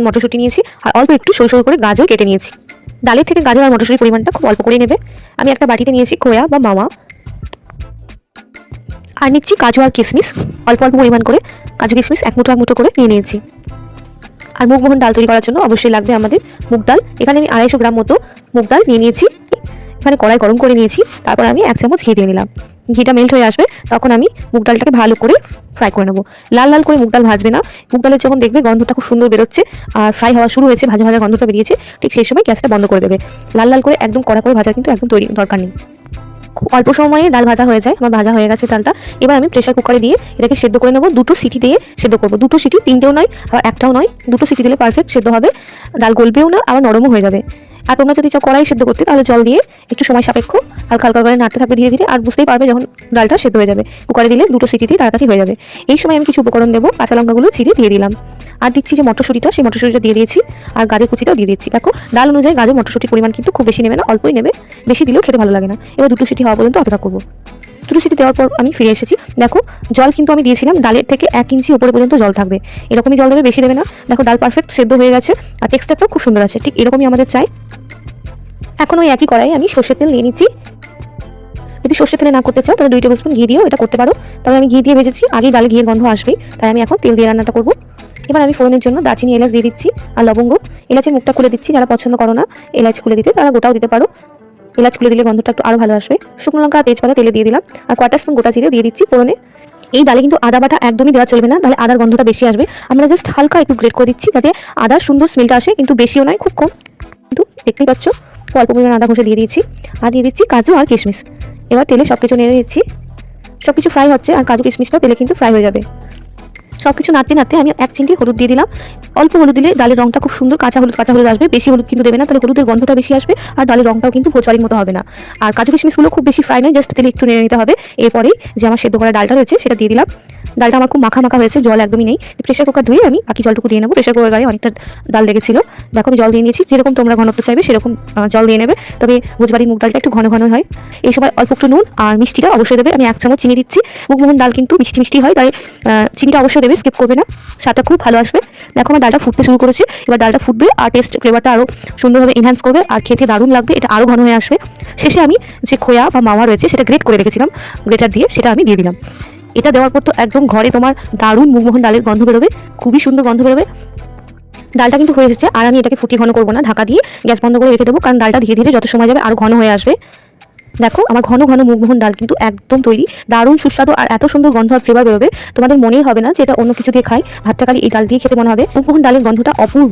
মটরশুঁটি নিয়েছি আর অল্প একটু সরু সরু করে গাজর কেটে নিয়েছি। ডালের থেকে গাজর আর মটরশুঁটির পরিমাণটা খুব অল্প করে নেবে। আমি একটা বাটিতে নিয়েছি খোয়া বা মাওয়া, আর নিচ্ছি কাজু আর কিশমিশ অল্প অল্প পরিমাণ করে। কাজু কিশমিশ এক মুঠো করে নিয়ে নিয়েছি। আর মুগমোহন ডাল তৈরি করার জন্য অবশ্যই লাগবে আমাদের মুগ ডাল। এখানে আমি 250 গ্রাম মতো মুগ ডাল নিয়ে নিয়েছি। এখানে কড়াই গরম করে নিয়েছি, তারপর আমি 1 চামচ ঘি দিয়ে নিলাম। ঘিটা মেল্ট হয়ে আসবে তখন আমি মুগ ডালটাকে ভালো করে ফ্রাই করে নেবো। লাল লাল করে মুগ ডাল ভাজবে না। মুগ ডালের যখন দেখবে গন্ধটা খুব সুন্দর বেরোচ্ছে আর ফ্রাই হওয়া শুরু হয়েছে, ভাজা ভাজা গন্ধটা বেরিয়েছে, ঠিক সেই সময় গ্যাসটা বন্ধ করে দেবে। লাল লাল করে একদম কড়া করে ভাজা কিন্তু একদম দরকার নেই। খুব অল্প সময়ে ডাল ভাজা হয়ে যায়। আমার ভাজা হয়ে গেছে ডালটা। এবার আমি প্রেসার কুকারে দিয়ে এটাকে সেদ্ধ করে নেবো। 2টো সিটি দিয়ে সেদ্ধ করবো। 2টো সিটি, 3টেও নয় আবার একটাও নয়, 2টো সিটি দিলে পারফেক্ট সেদ্ধ হবে। ডাল গলবেও না আবার নরমও হয়ে যাবে। আর তোমরা যদি চাও কড়াই সেদ্ধ করতে তাহলে জল দিয়ে একটু সময় সাপেক্ষ হালকা হালকা করে নাড়তে থাকবে ধীরে ধীরে, আর বুঝতেই পারবে যখন ডালটা সেদ্ধ হয়ে যাবে। কুকারে দিলে 2টো সিটিতেই তাড়াতাড়ি হয়ে যাবে। এই সময় আমি কিছু উপকরণ দেবো। কাঁচা লঙ্কাগুলো ছিঁড়ে দিয়ে দিলাম। আর দিচ্ছি যে মটরশুঁটিটা, সেই মটরশুঁটিটা দিয়ে দিয়েছি আর গাজর কুচিটাও দিয়ে দিচ্ছি। দেখো ডাল অনুযায়ী গাজর মটরশুঁটির পরিমাণ কিন্তু খুব বেশি নেবে না, অল্পই নেবে। বেশি দিলেও খেতে ভালো লাগে না। এবার 2টো সিটি হওয়া পর্যন্ত অপেক্ষা করবো। 2টো সিটি দেওয়ার পর আমি ফিরে এসেছি। দেখো জল কিন্তু আমি দিয়েছিলাম ডালের থেকে 1 ইঞ্চি উপরে পর্যন্ত জল থাকবে। এরকমই জল দেবে, বেশি দেবে না। দেখো ডাল পারফেক্ট সেদ্ধ হয়ে গেছে আর টেক্সচারটাও খুব সুন্দর আছে। ঠিক এরকমই আমাদের চাই। এখন ওই একই কড়াই আমি সর্ষের তেল নিয়ে নিচ্ছি। যদি সর্ষের তেলে না করতে চাও তাহলে 2 টেবিল স্পুন ঘি দিয়েও এটা করতে পারো। তবে আমি ঘি দিয়ে ভেজেছি, আগেই ডালে ঘিয়ের গন্ধ আসবেই, তাই আমি এখন তেল দিয়ে রান্নাটা করবো। এবার আমি ফোড়নের জন্য দারচিনি, এলাচ দিয়ে দিচ্ছি আর লবঙ্গ। এলাচের মুখটা খুলে দিচ্ছি। যারা পছন্দ করো না এলাচ খুলে দিতে তারা গোটাও দিতে পারো। এলাচ খুলে দিলে গন্ধটা একটু আরও ভালো আসবে। শুকনো লঙ্কা আর তেজপাতা তেলে দিয়ে দিলাম আর 1/4 স্পুন গোটা জিরে দিয়ে দিচ্ছি ফোড়নে। এই ডালে কিন্তু আদা বাটা একদমই দেওয়া চলবে না, তাহলে আদার গন্ধটা বেশি আসবে। আমরা জাস্ট হালকা একটু গ্রেট করে দিচ্ছি যাতে আদার সুন্দর স্মেলটা আসে, কিন্তু বেশিও নয় খুব কম। কিন্তু দেখতেই পাচ্ছ অল্প পরিমাণ আদা ঘষে দিয়ে দিয়েছি আর দিয়ে দিচ্ছি কাজু আর কিশমিশ। এবার তেলে সব কিছু নেড়ে দিচ্ছি। সব কিছু ফ্রাই হচ্ছে আর কাজু কিশমিশটাও তেলে কিন্তু ফ্রাই হয়ে যাবে। সব কিছু নাড়তে নাড়তে আমি 1 চিমটি হলুদ দিয়ে দিলাম। অল্প হলুদ দিলে ডালের রংটা খুব সুন্দর কাঁচা হলুদ আসবে। বেশি হলুদ কিন্তু দেবে না, তাহলে হলুদের গন্ধটা বেশি আসবে আর ডালের রংটাও কিন্তু ভোজবাড়ির মতো হবে না। আর কাজু কিশমিশগুলো খুব বেশি ফ্রাই নয়, জাস্ট তেলে একটু নেড়ে নিতে হবে। এরপরেই যে আমার সেদ্ধ করা ডালটা রয়েছে সেটা দিয়ে দিলাম। ডালটা আমার খুব মাখা মাখা হয়েছে, জল একদমই নেই। প্রেসার কুকার ধুয়ে আমি বাকি জলটুকু দিয়ে নেবো। প্রেসার কুকার গায়ে অনেকটা ডাল লেগেছিল। দেখো আমি জল দিয়ে নিয়েছি। যেরকম তোমরা ঘনত্ব চাইবে সেরকম জল দিয়ে নেবে, তবে ভোজবাড়ির মুগ ডালটা একটু ঘন ঘন হয়। এই সময় অল্প একটু নুন আর মিষ্টিটা অবশ্যই দেবে। আমি 1 চামচ চিনি দিচ্ছি। মুগমোহন ডাল কিন্তু মিষ্টি মিষ্টি হয়, তাই চিনিটা অবশ্যই দেবে, স্কিপ করবে না। স্বাদটা খুব ভালো আসবে। দেখো আমার ডালটা ফুটতে শুরু করেছে। এবার ডালটা ফুটবে আর টেস্ট ফ্লেভারটা আরও সুন্দরভাবে এনহ্যান্স করবে আর খেতে দারুণ লাগবে। এটা আরও ঘন হয়ে আসবে। শেষে আমি যে খোয়া বা মাওয়া রয়েছে সেটা গ্রেট করে রেখেছিলাম, গ্রেটার দিয়ে সেটা আমি দিয়ে দিলাম। এটা দেওয়ার পর তো একদম ঘরে তোমার দারুণ মুগমোহন ডালের গন্ধ বেরোবে, খুবই সুন্দর গন্ধ বেরোবে। ডালটা কিন্তু হয়ে এসেছে আর আমি এটাকে ফুটিয়ে ঘন করবো না, ঢাকা দিয়ে গ্যাস বন্ধ করে রেখে দেবো, কারণ ডালটা ধীরে ধীরে যত সময় যাবে আরও ঘন হয়ে আসবে। দেখো আমার ঘন ঘন মুগমোহন ডাল কিন্তু একদম তৈরি। দারুণ সুস্বাদু আর এত সুন্দর গন্ধ আর ফ্লেভার বেরোবে, তোমাদের মনেই হবে না যে এটা অন্য কিছু দিয়ে খাই। ভাতটা খালি এই ডাল দিয়ে খেতে মনে হবে। মুগমোহন ডালের গন্ধটা অপূর্ব।